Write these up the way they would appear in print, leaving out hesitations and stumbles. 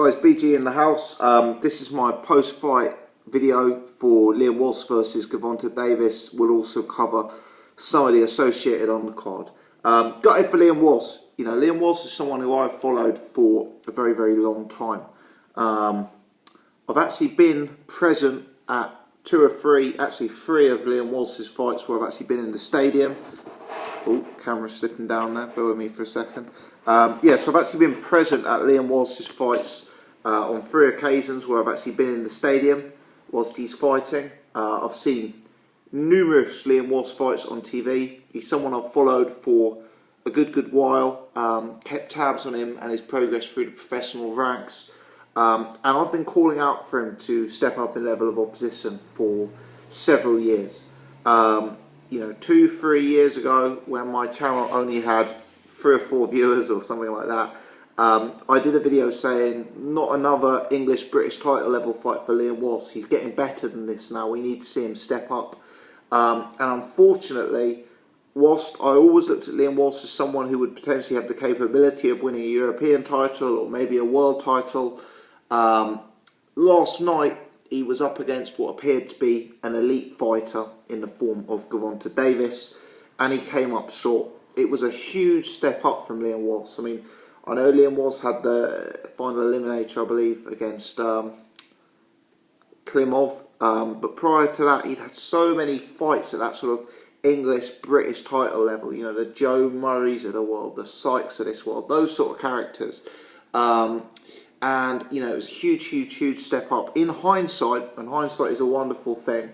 Guys, BG in the house. This is my post-fight video for Liam Walsh versus Gervonta Davis. We'll also cover some of the associated on the card. Gutted for Liam Walsh. You know, Liam Walsh is someone who I've followed for a very, very long time. I've actually been present at three of Liam Walsh's fights where I've actually been in the stadium. Oh, camera's slipping down there. Bear with me for a second. So I've actually been present at Liam Walsh's fights on 3 occasions where I've actually been in the stadium whilst he's fighting. I've seen numerous Liam Walsh fights on TV. He's someone I've followed for a good while, kept tabs on him and his progress through the professional ranks. And I've been calling out for him to step up in level of opposition for several years. 2-3 years ago, when my channel only had 3 or 4 viewers or something like that, I did a video saying not another English-British title level fight for Liam Walsh. He's getting better than this now. We need to see him step up. And unfortunately, whilst I always looked at Liam Walsh as someone who would potentially have the capability of winning a European title or maybe a world title, last night he was up against what appeared to be an elite fighter in the form of Gervonta Davis, and he came up short. It was a huge step up from Liam Walsh. I mean, I know Liam Walsh had the final eliminator, I believe, against Klimov, but prior to that, he'd had so many fights at that sort of English-British title level. You know, the Joe Murrays of the world, the Sykes of this world, those sort of characters. And, you know, it was a huge step up. In hindsight, and hindsight is a wonderful thing,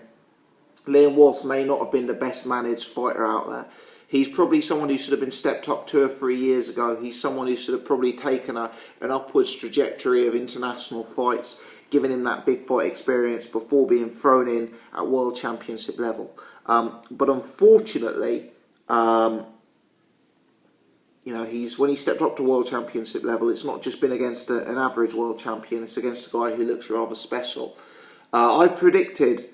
Liam Walsh may not have been the best managed fighter out there. He's probably someone who should have been stepped up 2 or 3 years ago. He's someone who should have probably taken an upwards trajectory of international fights, giving him that big fight experience before being thrown in at World Championship level. But unfortunately, when he stepped up to World Championship level, it's not just been against an average World Champion, it's against a guy who looks rather special. I predicted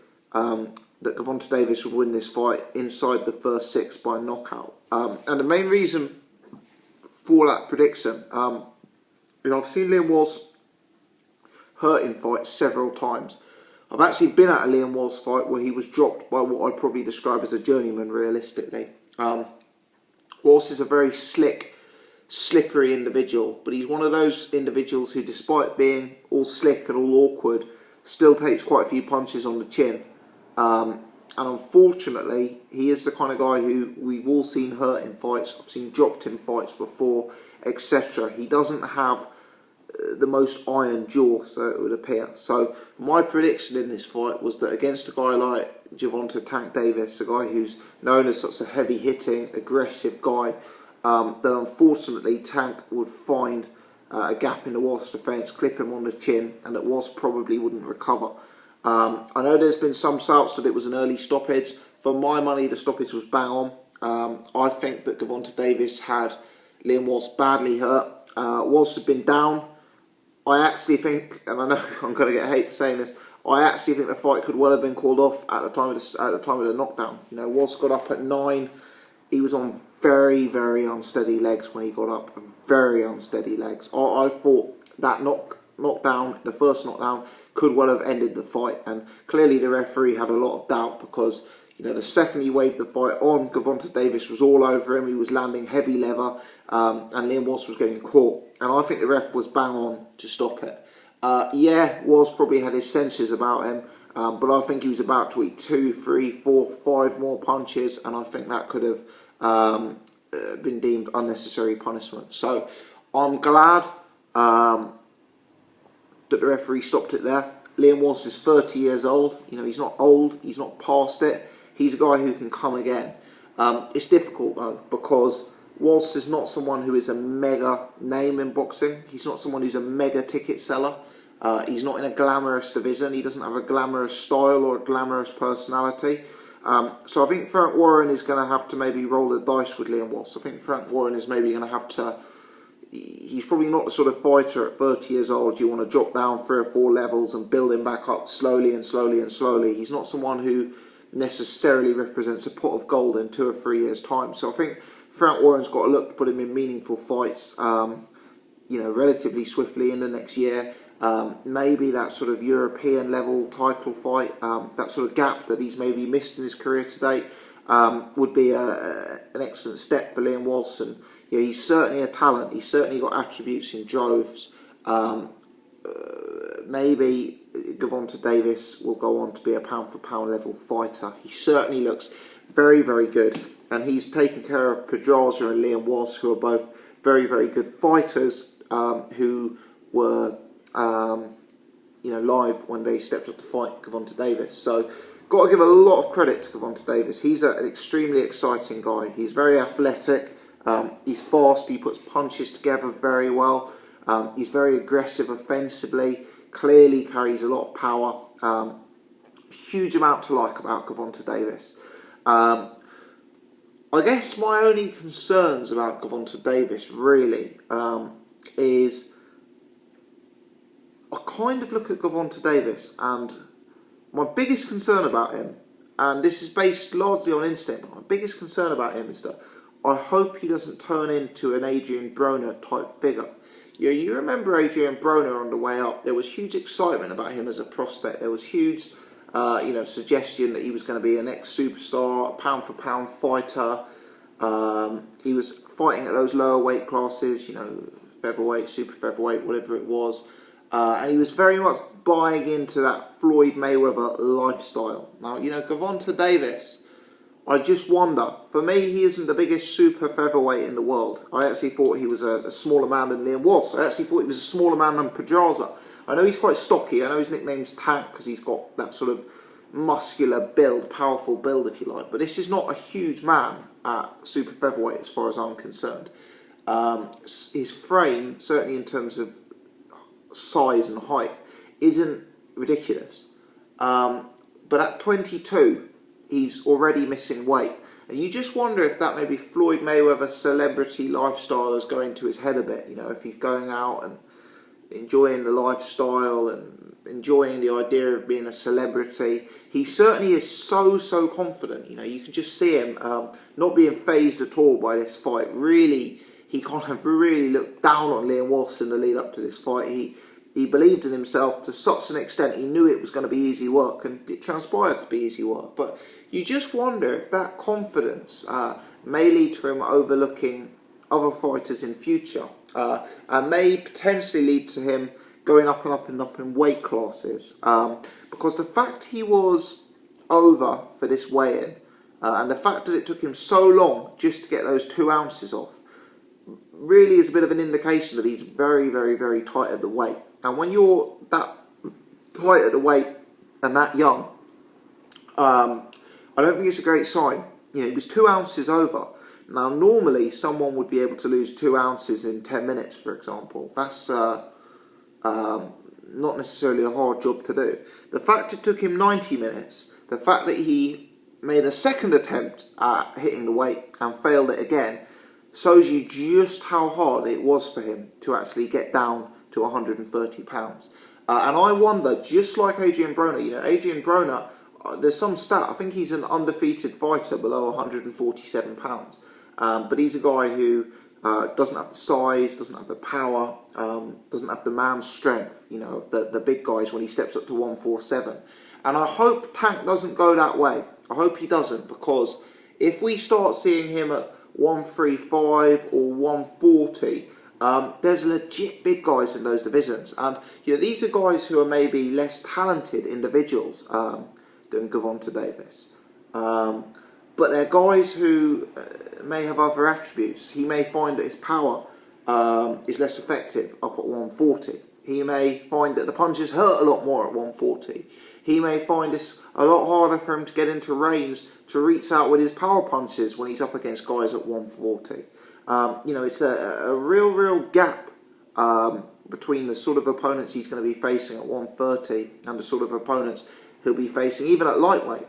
that Gervonta Davis would win this fight inside the first 6 by knockout. And the main reason for that prediction is I've seen Liam Walsh hurt in fights several times. I've actually been at a Liam Walsh fight where he was dropped by what I'd probably describe as a journeyman, realistically. Walsh is a very slick, slippery individual, but he's one of those individuals who, despite being all slick and all awkward, still takes quite a few punches on the chin. And unfortunately, he is the kind of guy who we've all seen hurt in fights. I've seen dropped in fights before, etc. He doesn't have the most iron jaw, so it would appear. So my prediction in this fight was that against a guy like Gervonta Tank Davis, a guy who's known as such a heavy-hitting, aggressive guy, that unfortunately Tank would find a gap in the Walsh defence, clip him on the chin, and that Walsh probably wouldn't recover. I know there's been some shouts that it was an early stoppage. For my money, the stoppage was bang on. I think that Gervonta Davis had Liam Walsh badly hurt. Walsh had been down. I actually think, and I know I'm going to get hate for saying this, I actually think the fight could well have been called off at the time of the knockdown. You know, Walsh got up at 9. He was on very unsteady legs when he got up. Very unsteady legs. I thought that knockdown, the first knockdown, could well have ended the fight, and clearly the referee had a lot of doubt because, you know, the second he waved the fight on, Gervonta Davis was all over him. He was landing heavy leather, and Liam Walsh was getting caught. And I think the ref was bang on to stop it. Walsh probably had his senses about him, but I think he was about to eat 2, 3, 4, 5 more punches, and I think that could have been deemed unnecessary punishment. So I'm glad that the referee stopped it there. Liam Walsh is 30 years old. You know, he's not old. He's not past it. He's a guy who can come again. It's difficult though, because Walsh is not someone who is a mega name in boxing. He's not someone who's a mega ticket seller. He's not in a glamorous division. He doesn't have a glamorous style or a glamorous personality. So I think Frank Warren is going to have to maybe roll the dice with Liam Walsh. I think Frank Warren is maybe going to have to... He's probably not the sort of fighter at 30 years old you want to drop down 3 or 4 levels and build him back up slowly. He's not someone who necessarily represents a pot of gold in 2 or 3 years' time. So I think Frank Warren's got to look to put him in meaningful fights, relatively swiftly in the next year. Maybe that sort of European level title fight, that sort of gap that he's maybe missed in his career to date, would be an excellent step for Liam Walsh. And he's certainly a talent. He's certainly got attributes in droves. Maybe Gervonta Davis will go on to be a pound-for-pound level fighter. He certainly looks very, very good. And he's taken care of Pedraza and Liam Walsh, who are both very, very good fighters, who were live when they stepped up to fight Gervonta Davis. So, got to give a lot of credit to Gervonta Davis. He's an extremely exciting guy. He's very athletic. He's fast. He puts punches together very well. He's very aggressive offensively. Clearly carries a lot of power. Huge amount to like about Gervonta Davis. I guess my only concerns about Gervonta Davis really is I kind of look at Gervonta Davis, and my biggest concern about him, and this is based largely on instinct, but my biggest concern about him is that I hope he doesn't turn into an Adrian Broner type figure. You remember Adrian Broner on the way up. There was huge excitement about him as a prospect. There was huge suggestion that he was going to be a next superstar, a pound-for-pound fighter. He was fighting at those lower weight classes, featherweight, super featherweight, whatever it was. And he was very much buying into that Floyd Mayweather lifestyle. Now, Gervonta Davis, I just wonder. For me, he isn't the biggest super featherweight in the world. I actually thought he was a smaller man than Liam Walsh. I actually thought he was a smaller man than Pedraza. I know he's quite stocky. I know his nickname's Tank because he's got that sort of muscular build, powerful build, if you like. But this is not a huge man at super featherweight as far as I'm concerned. His frame, certainly in terms of size and height, isn't ridiculous. But at 22, he's already missing weight. And you just wonder if that maybe Floyd Mayweather's celebrity lifestyle is going to his head a bit. If he's going out and enjoying the lifestyle and enjoying the idea of being a celebrity. He certainly is so confident. You can just see him not being fazed at all by this fight. Really, he kind of really looked down on Liam Walsh in the lead up to this fight. He believed in himself to such an extent he knew it was going to be easy work, and it transpired to be easy work. But you just wonder if that confidence may lead to him overlooking other fighters in future, and may potentially lead to him going up and up and up in weight classes. Because the fact he was over for this weigh-in, and the fact that it took him so long just to get those 2 ounces off, really is a bit of an indication that he's very, very, very tight at the weight. And when you're that tight at the weight and that young, I don't think it's a great sign. He was 2 ounces over. Now, normally someone would be able to lose 2 ounces in 10 minutes, for example. That's not necessarily a hard job to do. The fact it took him 90 minutes, the fact that he made a second attempt at hitting the weight and failed it again, shows you just how hard it was for him to actually get down to 130 pounds. And I wonder, just like Adrian Broner, Adrian Broner, there's some stat, I think he's an undefeated fighter below 147 pounds. But he's a guy who doesn't have the size, doesn't have the power, doesn't have the man strength, the big guys when he steps up to 147. And I hope Tank doesn't go that way. I hope he doesn't, because if we start seeing him at 135 or 140, there's legit big guys in those divisions. And these are guys who are maybe less talented individuals than Gervonta Davis. But they're guys who may have other attributes. He may find that his power is less effective up at 140. He may find that the punches hurt a lot more at 140. He may find it's a lot harder for him to get into range to reach out with his power punches when he's up against guys at 140. It's a real gap between the sort of opponents he's going to be facing at 130 and the sort of opponents he'll be facing even at lightweight.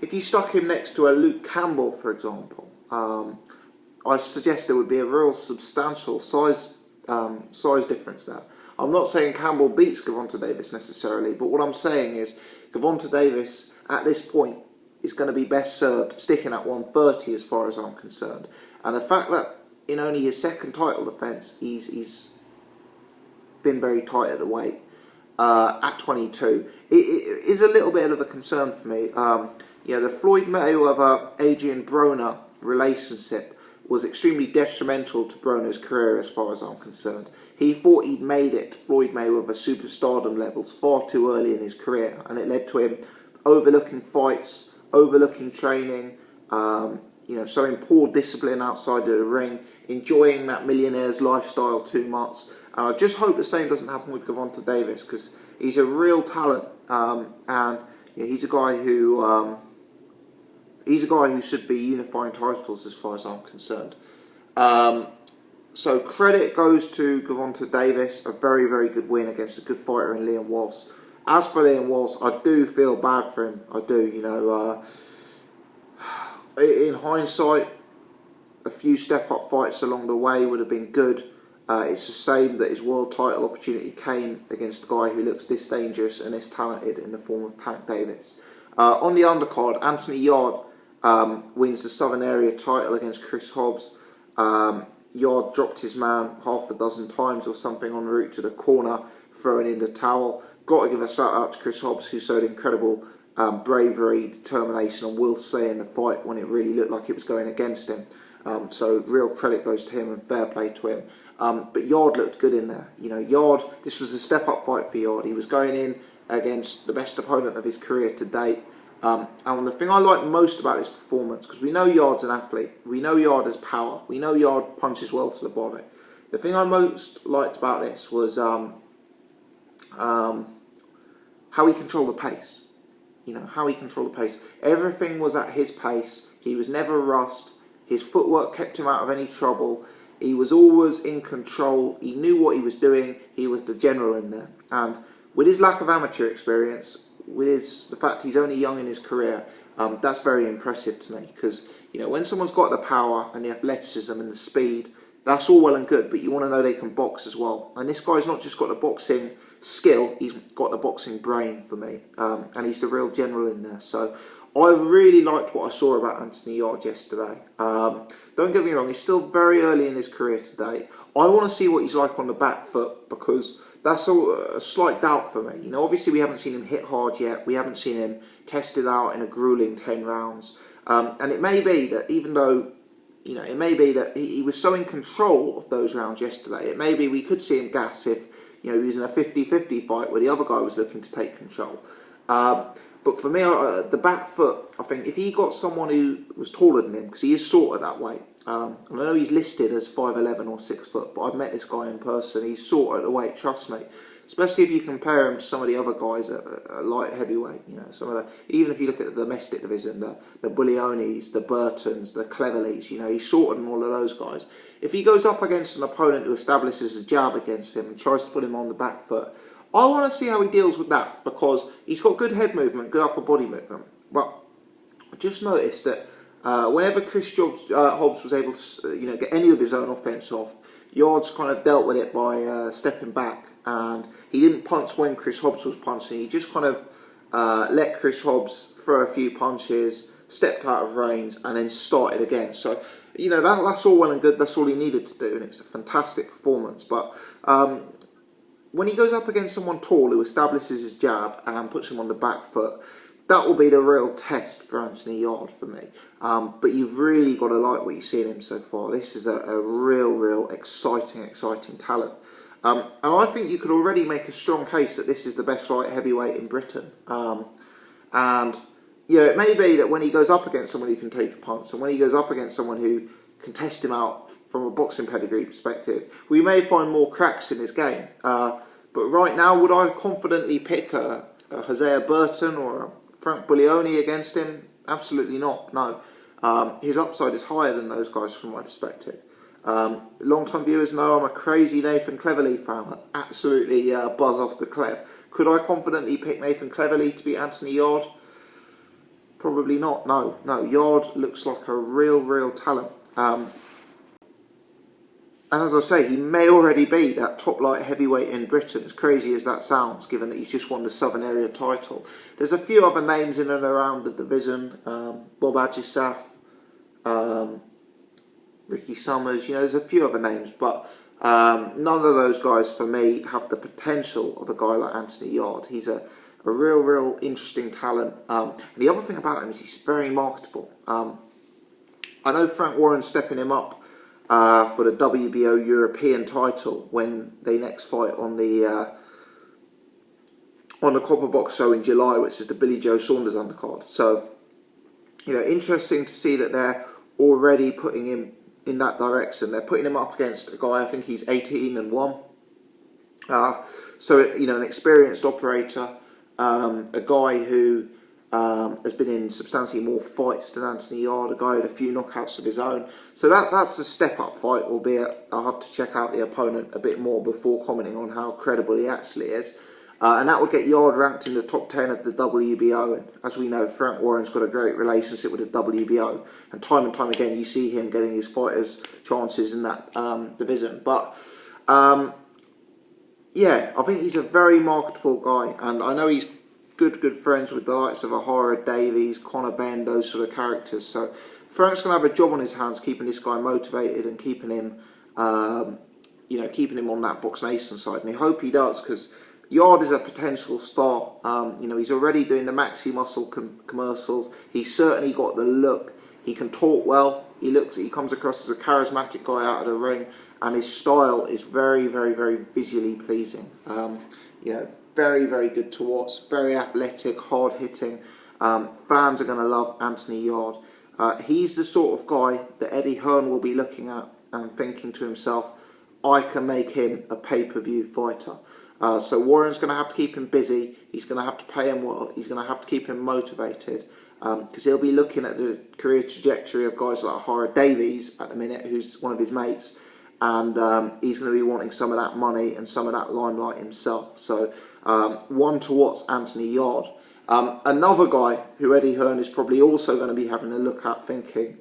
If you stuck him next to a Luke Campbell, for example, I suggest there would be a real substantial size difference there. I'm not saying Campbell beats Gervonta Davis necessarily, but what I'm saying is Gervonta Davis at this point is going to be best served sticking at 130 as far as I'm concerned. And the fact that in only his second title defence he's been very tight at the weight, at 22. It is a little bit of a concern for me. The Floyd Mayweather-Adrian Broner relationship was extremely detrimental to Broner's career as far as I'm concerned. He thought he'd made it to Floyd Mayweather superstardom levels far too early in his career, and it led to him overlooking fights, overlooking training, showing poor discipline outside of the ring, enjoying that millionaire's lifestyle too much. I just hope the same doesn't happen with Gervonta Davis, because he's a real talent, and he's a guy who should be unifying titles as far as I'm concerned. So credit goes to Gervonta Davis, a very, very good win against a good fighter in Liam Walsh. As for Liam Walsh, I do feel bad for him. I do, in hindsight, a few step-up fights along the way would have been good. It's a shame that his world title opportunity came against a guy who looks this dangerous and this talented in the form of Tank Davis. On the undercard, Anthony Yarde wins the Southern Area title against Chris Hobbs. Yarde dropped his man half a dozen times or something en route to the corner, throwing in the towel. Got to give a shout out to Chris Hobbs, who showed incredible bravery, determination and will stay in the fight when it really looked like it was going against him. So real credit goes to him and fair play to him. But Yarde looked good in there. Yarde, this was a step-up fight for Yarde. He was going in against the best opponent of his career to date. And the thing I like most about this performance, because we know Yarde's an athlete, we know Yarde has power, we know Yarde punches well to the body. The thing I most liked about this was how he controlled the pace. How he controlled the pace. Everything was at his pace. He was never rushed. His footwork kept him out of any trouble. He was always in control. He knew what he was doing. He was the general in there. And with his lack of amateur experience, with the fact he's only young in his career, that's very impressive to me. Because, when someone's got the power and the athleticism and the speed, that's all well and good, but you want to know they can box as well. And this guy's not just got the boxing skill, he's got the boxing brain for me. And he's the real general in there. So I really liked what I saw about Anthony Yarde yesterday. Don't get me wrong, he's still very early in his career to date. I want to see what he's like on the back foot, because that's a slight doubt for me. Obviously we haven't seen him hit hard yet. We haven't seen him tested out in a grueling 10 rounds. And it may be that even though, it may be that he was so in control of those rounds yesterday, it may be we could see him gas if, he was in a 50-50 fight where the other guy was looking to take control. But for me, the back foot, I think if he got someone who was taller than him, because he is shorter that weight, and I know he's listed as 5'11" or 6 foot, but I've met this guy in person, he's shorter at the weight, trust me. Especially if you compare him to some of the other guys at light heavyweight, even if you look at the domestic division, the Bullionis, the Burtons, the Cleverleys, he's shorter than all of those guys. If he goes up against an opponent who establishes a jab against him and tries to put him on the back foot, I want to see how he deals with that, because he's got good head movement, good upper body movement. But I just noticed that whenever Chris Hobbs was able to get any of his own offence off, Yarde's kind of dealt with it by stepping back, and he didn't punch when Chris Hobbs was punching. He just kind of let Chris Hobbs throw a few punches, stepped out of range, and then started again. So, that's all well and good. That's all he needed to do, and it's a fantastic performance. But when he goes up against someone tall who establishes his jab and puts him on the back foot, that will be the real test for Anthony Yarde for me. But you've really got to like what you've seen him so far. This is a real exciting talent. And I think you could already make a strong case that this is the best light heavyweight in Britain. And it may be that when he goes up against someone who can take a punch, and when he goes up against someone who can test him out from a boxing pedigree perspective, we may find more cracks in his game. But right now, would I confidently pick a Hosea Burton or a Frank Buglioni against him? Absolutely not, no. His upside is higher than those guys from my perspective. Long-time viewers know I'm a crazy Nathan Cleverly fan. I absolutely buzz off the Clev. Could I confidently pick Nathan Cleverly to beat Anthony Yarde? Probably not, no. Yarde looks like a real talent. And as I say, he may already be that top light heavyweight in Britain, as crazy as that sounds, given that he's just won the Southern Area title. There's a few other names in and around the division. Bob Ajisaf, Ricky Summers, there's a few other names, but None of those guys, for me, have the potential of a guy like Anthony Yarde. He's a real interesting talent. And the other thing about him is he's very marketable. I know Frank Warren's stepping him up for the WBO European title when they next fight on the Copper Box show in July, which is the Billy Joe Saunders undercard. So, interesting to see that they're already putting him in that direction. They're putting him up against a guy, I think he's 18-1. So, an experienced operator, a guy who has been in substantially more fights than Anthony Yarde, a guy with a few knockouts of his own. So that's a step-up fight, albeit I'll have to check out the opponent a bit more before commenting on how credible he actually is. And that would get Yarde ranked in the top 10 of the WBO. And as we know, Frank Warren's got a great relationship with the WBO. And time again, you see him getting his fighters' chances in that division. But, yeah, I think he's a very marketable guy. And I know he's good friends with the likes of Yarde Davies, Conor Benn, those sort of characters. So Frank's going to have a job on his hands keeping this guy motivated and keeping him, keeping him on that Box Nation side. And I hope he does, because Yarde is a potential star. He's already doing the Maxi Muscle commercials. He's certainly got the look. He can talk well. He comes across as a charismatic guy out of the ring, and his style is very, very, very visually pleasing. Very good to watch. Very athletic, hard hitting. Fans are going to love Anthony Yarde. He's the sort of guy that Eddie Hearn will be looking at and thinking to himself, I can make him a pay-per-view fighter. So Warren's going to have to keep him busy. He's going to have to pay him well. He's going to have to keep him motivated, because he'll be looking at the career trajectory of guys like Yarde Davies at the minute, who's one of his mates, and he's going to be wanting some of that money and some of that limelight himself. So one to watch, Anthony Yarde. Another guy who Eddie Hearn is probably also going to be having a look at, thinking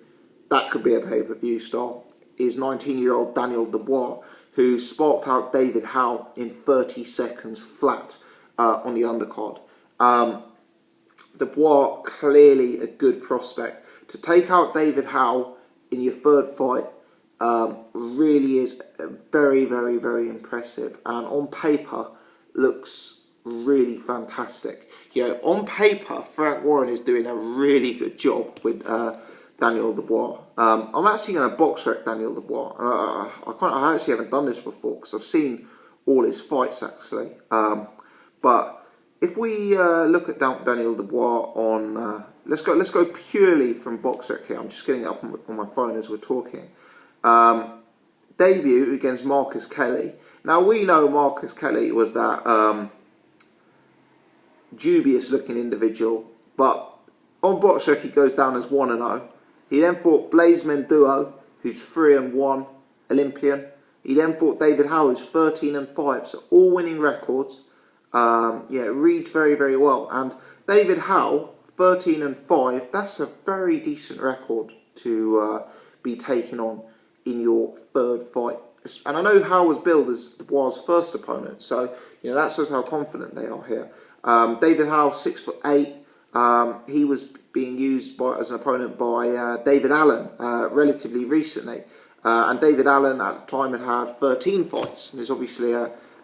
that could be a pay-per-view star, is 19-year-old Daniel Dubois, who sparked out David Howe in 30 seconds flat on the undercard. Dubois, clearly a good prospect. To take out David Howe in your third fight really is very, very, very impressive. And on paper, looks really fantastic. On paper, Frank Warren is doing a really good job with Daniel Dubois. I'm actually going to box rec Daniel Dubois. I actually haven't done this before because I've seen all his fights actually. But if we look at Daniel Dubois on, let's go purely from box rec here. I'm just getting it up on my phone as we're talking. Debut against Marcus Kelly. Now we know Marcus Kelly was that dubious looking individual, but on box rec he goes down as 1-0. He then fought Blazeman Duo, who's 3-1 Olympian. He then fought David Howe, who's 13-5, so all winning records. It reads very, very well. And David Howe, 13-5, that's a very decent record to be taken on in your third fight. And I know Howe was billed as Dubois' first opponent, so that shows how confident they are here. David Howe, 6'8". He was being used as an opponent by David Allen relatively recently. And David Allen at the time had 13 fights and is obviously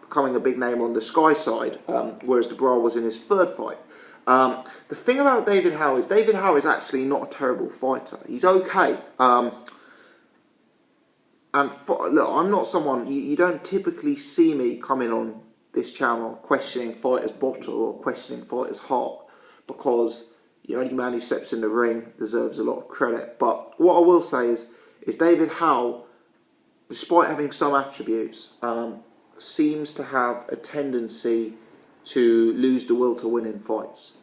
becoming a big name on the Sky side, whereas Dubois was in his third fight. The thing about David Howe is actually not a terrible fighter. He's okay. Look, I'm not someone, you don't typically see me coming on this channel questioning fighters' bottle or questioning fighters' heart, because any man who steps in the ring deserves a lot of credit. But what I will say is David Howe, despite having some attributes, seems to have a tendency to lose the will to win in fights.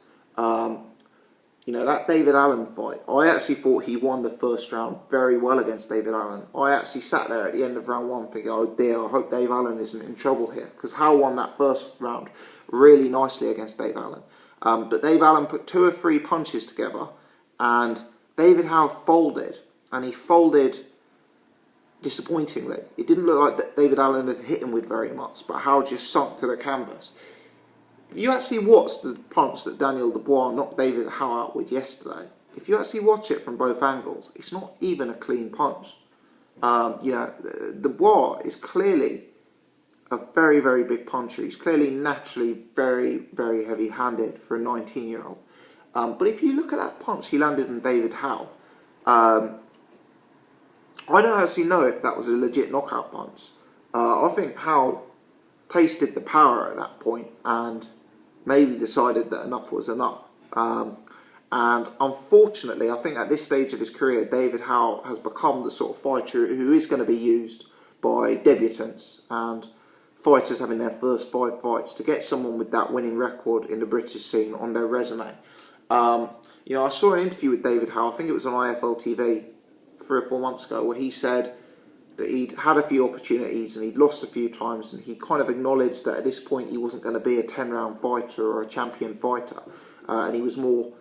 That David Allen fight, I actually thought he won the first round very well against David Allen. I actually sat there at the end of round one thinking, oh dear, I hope Dave Allen isn't in trouble here, because Howe won that first round really nicely against Dave Allen. But Dave Allen put 2 or 3 punches together, and David Howe folded, and he folded disappointingly. It didn't look like that David Allen had hit him with very much, but Howe just sunk to the canvas. If you actually watch the punch that Daniel Dubois knocked David Howe out with yesterday, if you actually watch it from both angles, it's not even a clean punch. Dubois is clearly a very, very big puncher. He's clearly naturally very, very heavy-handed for a 19-year-old. But if you look at that punch he landed on David Howe, I don't actually know if that was a legit knockout punch. I think Howe tasted the power at that point and maybe decided that enough was enough. And unfortunately, I think at this stage of his career, David Howe has become the sort of fighter who is going to be used by debutants and fighters having their first 5 fights to get someone with that winning record in the British scene on their resume. I saw an interview with David Howe, I think it was on IFL TV 3 or 4 months ago, where he said that he'd had a few opportunities and he'd lost a few times, and he kind of acknowledged that at this point he wasn't going to be a 10-round fighter or a champion fighter, and he was more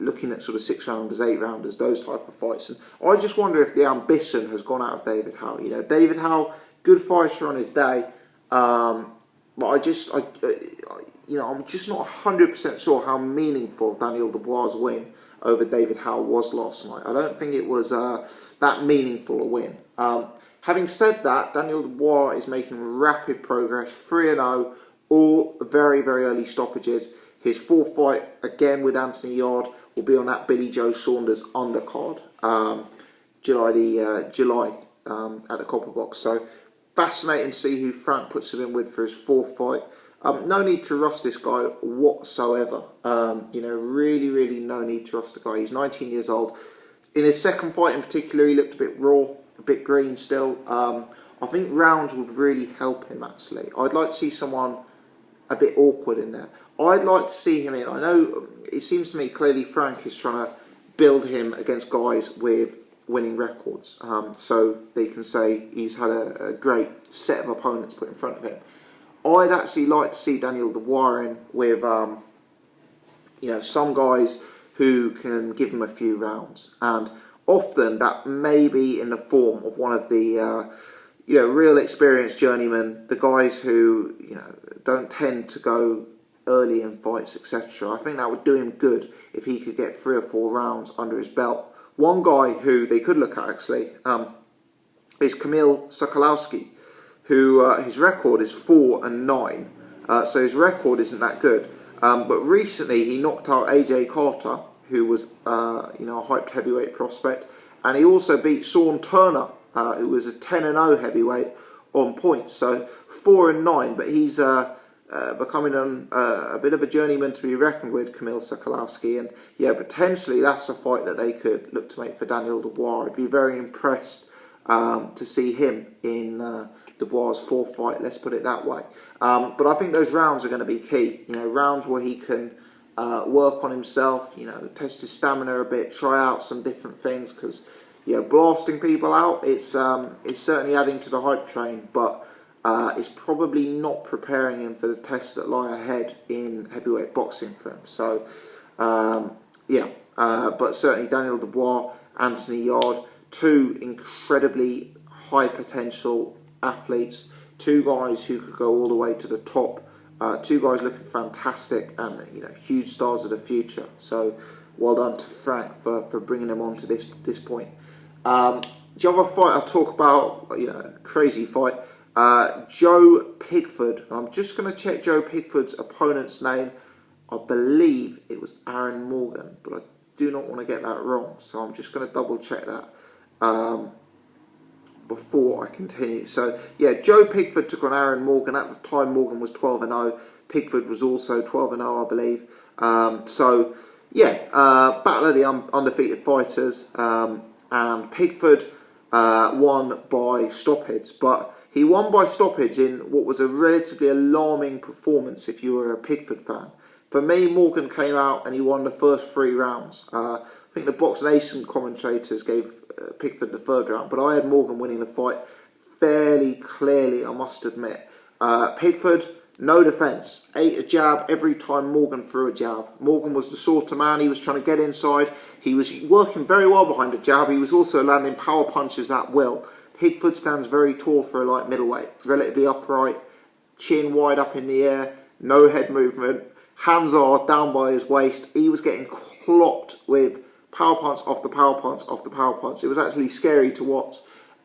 looking at sort of 6-rounders, 8-rounders, those type of fights. And I just wonder if the ambition has gone out of David Howe. David Howe, good fighter on his day, but I'm just not 100% sure how meaningful Daniel Dubois' win over David Howe was last night. I don't think it was that meaningful a win. Having said that, Daniel Dubois is making rapid progress, 3-0, all very, very early stoppages. His 4th fight, again with Anthony Yarde, will be on that Billy Joe Saunders undercard, July at the Copper Box. So fascinating to see who Frank puts him in with for his 4th fight. No need to rush this guy whatsoever. Really, really no need to rush the guy. He's 19 years old. In his 2nd fight in particular, he looked a bit raw, a bit green still. I think rounds would really help him, actually. I'd like to see someone a bit awkward in there. I'd like to see him in. I know it seems to me clearly Frank is trying to build him against guys with winning records, so they can say he's had a great set of opponents put in front of him. I'd actually like to see Daniel Dubois in with some guys who can give him a few rounds, and often that may be in the form of one of the real experienced journeymen, the guys who don't tend to go early in fights, etc. I think that would do him good if he could get 3 or 4 rounds under his belt. One guy who they could look at actually is Kamil Sokolowski, who his record is 4-9, so his record isn't that good. But recently he knocked out AJ Carter, who was a hyped heavyweight prospect, and he also beat Sean Turner, who was a 10-0 heavyweight on points. So 4-9, but he's becoming a bit of a journeyman to be reckoned with, Kamil Sokolowski, and potentially that's a fight that they could look to make for Daniel Dubois. I'd be very impressed to see him in Dubois' 4th fight, let's put it that way. But I think those rounds are going to be key. rounds where he can work on himself, test his stamina a bit, try out some different things, because blasting people out, it's certainly adding to the hype train, but it's probably not preparing him for the tests that lie ahead in heavyweight boxing for him. So, but certainly Daniel Dubois, Anthony Yarde, 2 incredibly high potential athletes, 2 guys who could go all the way to the top, 2 guys looking fantastic and huge stars of the future. So well done to Frank for bringing them on to this point. The other fight I'll talk about, crazy fight, Joe Pigford. I'm just going to check Joe Pigford's opponent's name. I believe it was Aaron Morgan, but I do not want to get that wrong, so I'm just going to double check that before I continue. So Joe Pigford took on Aaron Morgan. At the time Morgan was 12-0, Pigford was also 12-0 I believe. Battle of the undefeated fighters, and Pigford won by stoppage, but he won by stoppage in what was a relatively alarming performance if you were a Pigford fan. For me, Morgan came out and he won the first 3 rounds. I think the Box Nation commentators gave Pigford the 3rd round, but I had Morgan winning the fight fairly clearly, I must admit. Pigford, no defence, ate a jab every time Morgan threw a jab. Morgan was the sort of man, he was trying to get inside. He was working very well behind the jab. He was also landing power punches at will. Pigford stands very tall for a light middleweight, relatively upright, chin wide up in the air, no head movement, hands are down by his waist. He was getting clocked with power punch off the power punch off the power punch. It was actually scary to watch.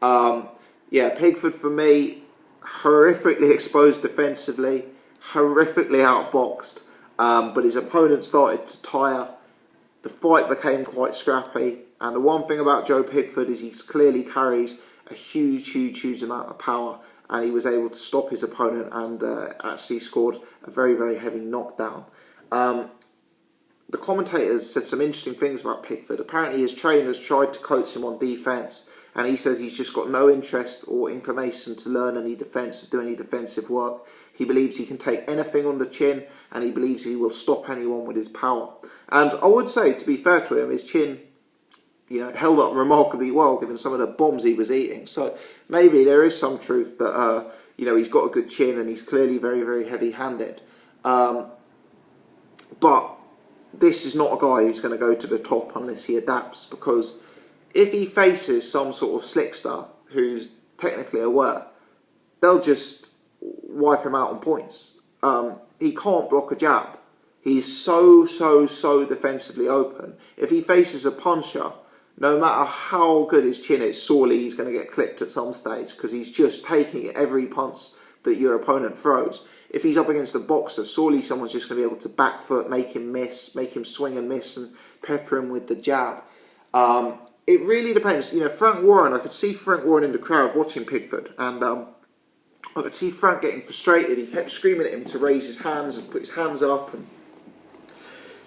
Yeah, Pigford for me, horrifically exposed defensively, horrifically outboxed, but his opponent started to tire. The fight became quite scrappy, and the one thing about Joe Pigford is he clearly carries a huge amount of power, and he was able to stop his opponent and actually scored a very heavy knockdown. The commentators said some interesting things about Pigford. Apparently his trainers tried to coach him on defence, and he says he's just got no interest or inclination to learn any defence or do any defensive work. He believes he can take anything on the chin, and he believes he will stop anyone with his power. And I would say, to be fair to him, his chin, held up remarkably well given some of the bombs he was eating. So maybe there is some truth that, he's got a good chin and he's clearly very heavy-handed. But this is not a guy who's going to go to the top unless he adapts, because if he faces some sort of slickster who's technically aware, they'll just wipe him out on points. He can't block a jab. He's so defensively open. If he faces a puncher, no matter how good his chin is, sorely he's going to get clipped at some stage, because he's just taking every punch that your opponent throws. If he's up against a boxer, sorely someone's just going to be able to back foot, make him miss, make him swing and miss, and pepper him with the jab. It really depends. Frank Warren, I could see Frank Warren in the crowd watching Pigford, and I could see Frank getting frustrated. He kept screaming at him to raise his hands and put his hands up, and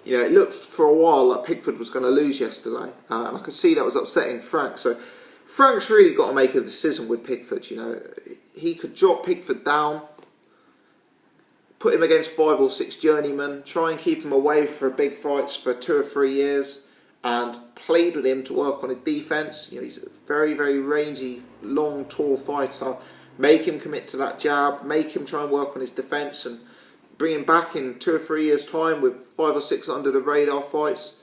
it looked for a while like Pigford was going to lose yesterday, and I could see that was upsetting Frank. So Frank's really got to make a decision with Pigford. He could drop Pigford down, put him against 5 or 6 journeymen, try and keep him away for big fights for 2 or 3 years, and played with him to work on his defence. He's a very rangy, long, tall fighter. Make him commit to that jab, make him try and work on his defence, and bring him back in 2 or 3 years' time with 5 or 6 under the radar fights.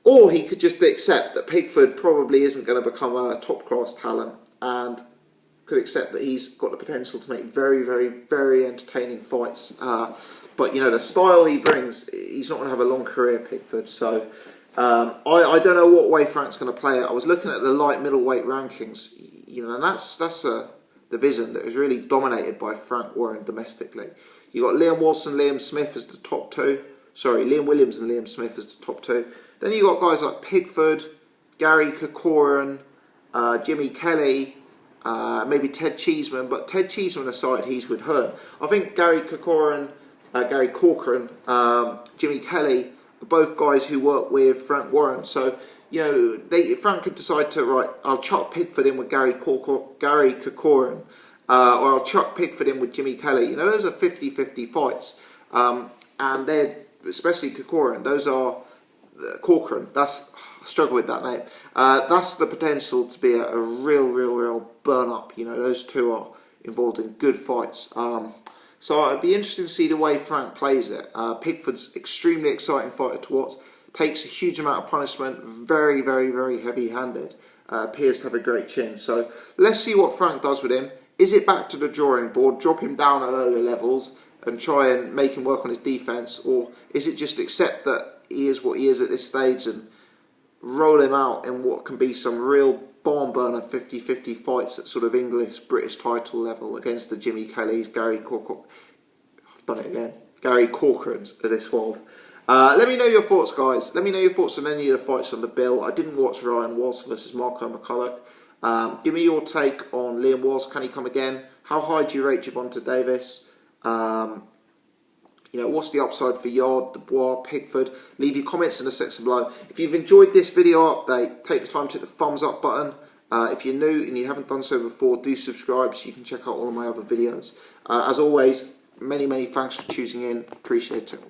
Or he could just accept that Pigford probably isn't going to become a top class talent, and could accept that he's got the potential to make very entertaining fights. But the style he brings, he's not going to have a long career, Pigford. So I don't know what way Frank's going to play it. I was looking at the light middleweight rankings, and that's a division that is really dominated by Frank Warren domestically. You got Liam Walsh and Liam Smith as the top 2. Sorry, Liam Williams and Liam Smith as the top 2. Then you got guys like Pigford, Gary Corcoran, Jimmy Kelly, maybe Ted Cheeseman, but Ted Cheeseman aside, he's with Hearn. I think Gary Corcoran, Jimmy Kelly are both guys who work with Frank Warren. So, Frank could decide to, right, I'll chuck Pigford in with Gary Corcoran, or I'll chuck Pigford in with Jimmy Kelly. Those are 50-50 fights. And they're, especially Corcoran, those are, Corcoran, I struggle with that name. That's the potential to be a real burn up. Those two are involved in good fights. So it'd be interesting to see the way Frank plays it. Pigford's extremely exciting fighter to watch. Takes a huge amount of punishment. Very heavy-handed. Appears to have a great chin. So let's see what Frank does with him. Is it back to the drawing board? Drop him down at lower levels and try and make him work on his defence, or is it just accept that he is what he is at this stage and roll him out in what can be some real barn burner 50-50 fights at sort of English-British title level against the Jimmy Kellys, Gary Corcorans of this world. Let me know your thoughts, guys. Let me know your thoughts on any of the fights on the bill. I didn't watch Ryan Walsh versus Marco McCulloch. Give me your take on Liam Walsh. Can he come again? How high do you rate Gervonta Davis? What's the upside for Yarde, Dubois, Pigford? Leave your comments in the section below. If you've enjoyed this video update, take the time to hit the thumbs up button. If you're new and you haven't done so before, do subscribe so you can check out all of my other videos. As always, many thanks for choosing in. Appreciate it.